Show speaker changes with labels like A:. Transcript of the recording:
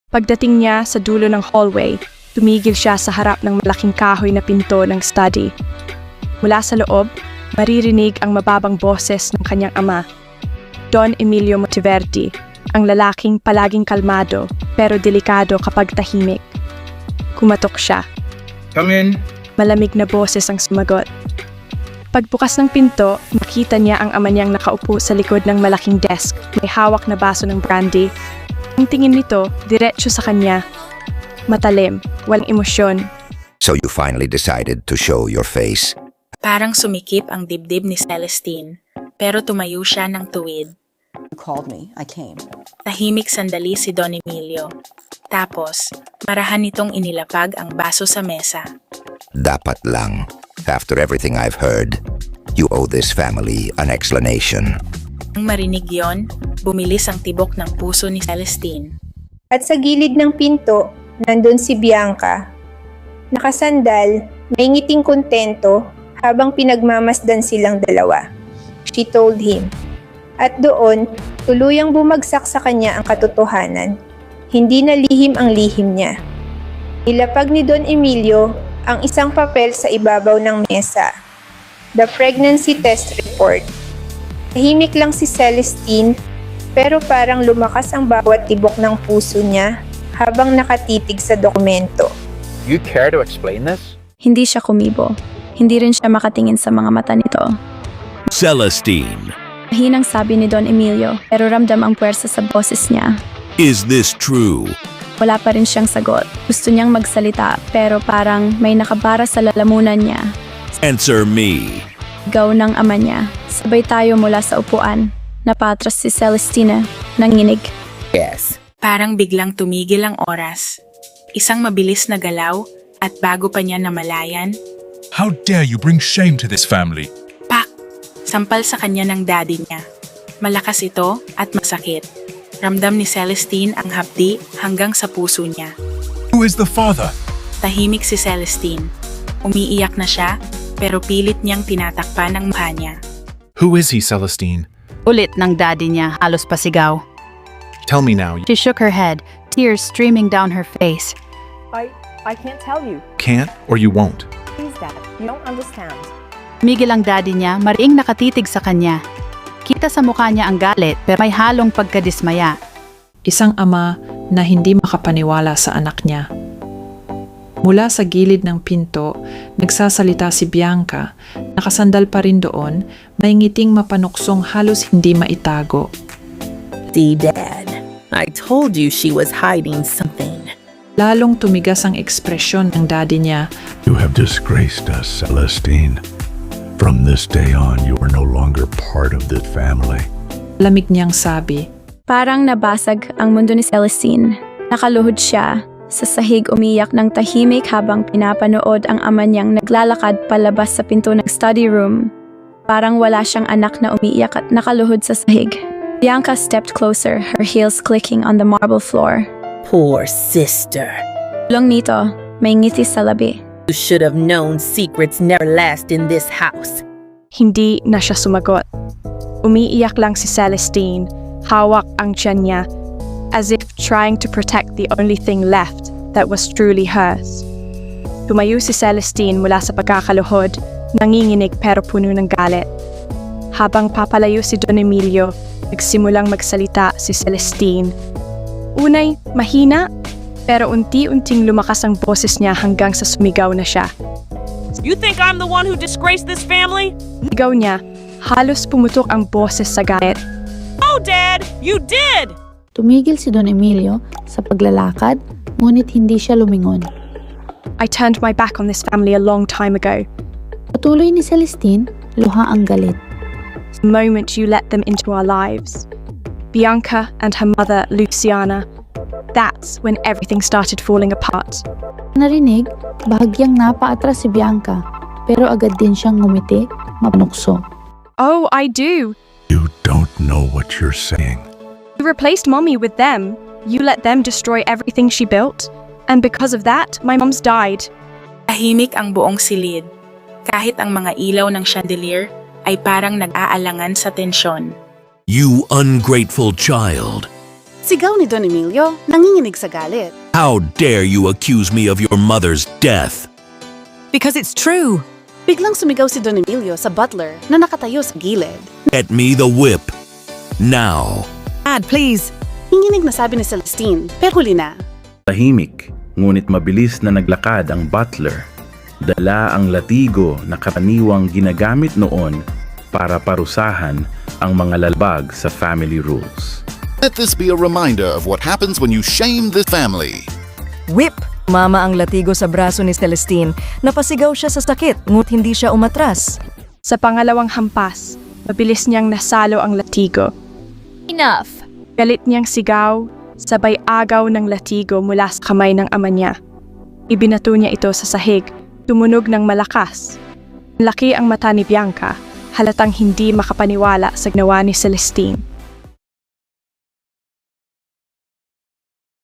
A: Pagdating niya sa dulo ng hallway, tumigil siya sa harap ng malaking kahoy na pinto ng study. Mula sa loob, maririnig ang mababang boses ng kanyang ama, Don Emilio Monteverdi, ang lalaking palaging kalmado pero delikado kapag tahimik. Kumatok siya.
B: Come in.
A: Malamig na boses ang sumagot. Pagbukas ng pinto, makita niya ang ama niyang nakaupo sa likod ng malaking desk, may hawak na baso ng brandy. Ang tingin nito, diretso sa kanya. Matalim, walang emosyon.
C: So you finally decided to show your face.
D: Parang sumikip ang dibdib ni Celestine, pero tumayo siya ng tuwid.
E: You called me. I came.
D: Tahimik sandali si Don Emilio. Tapos, marahan nitong inilapag ang baso sa mesa.
C: Dapat lang. After everything I've heard, you owe this family an explanation.
D: Nang marinig yon, bumilis ang tibok ng puso ni Celestine.
F: At sa gilid ng pinto, nandun si Bianca. Nakasandal, may ngiting kontento habang pinagmamasdan silang dalawa. She told him. At doon, tuluyang bumagsak sa kanya ang katotohanan. Hindi na lihim ang lihim niya. Ilapag ni Don Emilio ang isang papel sa ibabaw ng mesa. The pregnancy test report. Tahimik lang si Celestine, pero parang lumakas ang bawat tibok ng puso niya habang nakatitig sa dokumento.
B: You care to explain this?
G: Hindi siya kumibo. Hindi rin siya makatingin sa mga mata nito.
H: Celestine,
G: Mahinang sabi ni Don Emilio, pero ramdam ang puwersa sa boses niya.
H: is this true?
G: Wala pa rin siyang sagot. Gusto niyang magsalita, pero parang may nakabara sa lalamunan niya.
H: Answer me.
G: Gaw ng ama niya. Sabay tayo mula sa upuan. Napatras si Celestina, nanginig.
E: Yes.
D: Parang biglang tumigil ang oras. Isang mabilis na galaw at bago pa niya namalayan,
I: How dare you bring shame to this family?
D: pak! Sampal sa kanya ng daddy niya. Malakas ito at masakit. Ramdam ni Celestine ang hapdi hanggang sa puso niya.
I: Who is the father?
D: Tahimik si Celestine. Umiiyak na siya, pero pilit niyang tinatakpan ang mukha niya.
I: Who is he, Celestine?
J: Ulit ng daddy niya, halos pasigaw.
I: Tell me now.
J: She shook her head, tears streaming down her face.
K: I can't tell you.
I: Can't or you won't.
K: Please, Dad. You don't understand.
J: Migil ang daddy niya, mariing nakatitig sa kanya. Kita sa mukha niya ang galit, pero may halong pagkadismaya.
L: Isang ama na hindi makapaniwala sa anak niya. Mula sa gilid ng pinto, nagsasalita si Bianca, nakasandal pa rin doon, may ngiting mapanuksong halos hindi maitago.
E: See, Dad. I told you she was hiding something.
L: Lalong tumigas ang ekspresyon ng daddy niya.
M: You have disgraced us, Celestine. From this day on, you are no longer part of this family.
L: Lamig niyang sabi.
G: Parang nabasag ang mundo ni Celestine. Nakaluhod siya. Sa sahig umiyak ng tahimik habang pinapanood ang ama niyang naglalakad palabas sa pinto ng study room. Parang wala siyang anak na umiiyak at nakaluhod sa sahig. Bianca stepped closer, her heels clicking on the marble floor.
E: Poor sister.
G: Long nito, may ngiti sa labi.
E: You should have known secrets never last in this house.
A: Hindi na siya sumagot. Umiiyak lang si Celestine, hawak ang tiyan niya, as if trying to protect the only thing left that was truly hers. Tumayo si Celestine mula sa pagkakaluhod, nanginginig pero puno ng galit. Habang papalayo si Don Emilio, nagsimulang magsalita si Celestine. Unay, mahina, pero unti-unting lumakas ang boses niya hanggang sa sumigaw na siya.
K: You think I'm the one who disgraced this family?
A: Sigaw niya, halos pumutok ang boses sa galit.
K: Oh, Dad! You did!
N: Tumigil si Don Emilio sa paglalakad, ngunit hindi siya lumingon.
A: I turned my back on this family a long time ago.
N: Patuloy ni Celestine, luha ang galit.
A: The moment you let them into our lives. Bianca and her mother, Luciana, that's when everything started falling apart.
N: Narinig, bahagyang napaatras si Bianca, pero agad din siyang ngumiti, mapanukso.
A: Oh, I do.
M: You don't know what you're saying.
A: You replaced mommy with them. You let them destroy everything she built. And because of that, my mom's died.
D: Tahimik ang buong silid. Kahit ang mga ilaw ng chandelier ay parang nag-aalangan sa tensyon.
H: You ungrateful child.
J: Sigaw ni Don Emilio, nanginginig sa galit.
H: How dare you accuse me of your mother's death?
K: Because it's true.
J: Biglang sumigaw si Don Emilio sa butler na nakatayo sa gilid.
H: Get me the whip. Now.
K: Dad, please.
J: Nanginginig na sabi ni Celestine, pero huli na.
O: Tahimik, ngunit mabilis na naglakad ang butler. Dala ang latigo na karaniwang ginagamit noon para parusahan ang mga lalabag sa family rules.
P: Let this be a reminder of what happens when you shame the family.
K: Whip! Mama ang latigo sa braso ni Celestine. Napasigaw siya sa sakit, ngut hindi siya umatras.
A: Sa pangalawang hampas, mabilis niyang nasalo ang latigo.
G: Enough!
A: Galit niyang sigaw, sabay agaw ng latigo mula sa kamay ng ama niya. Ibinato niya ito sa sahig, tumunog ng malakas. Laki ang mata ni Bianca, halatang hindi makapaniwala sa ginawa ni Celestine.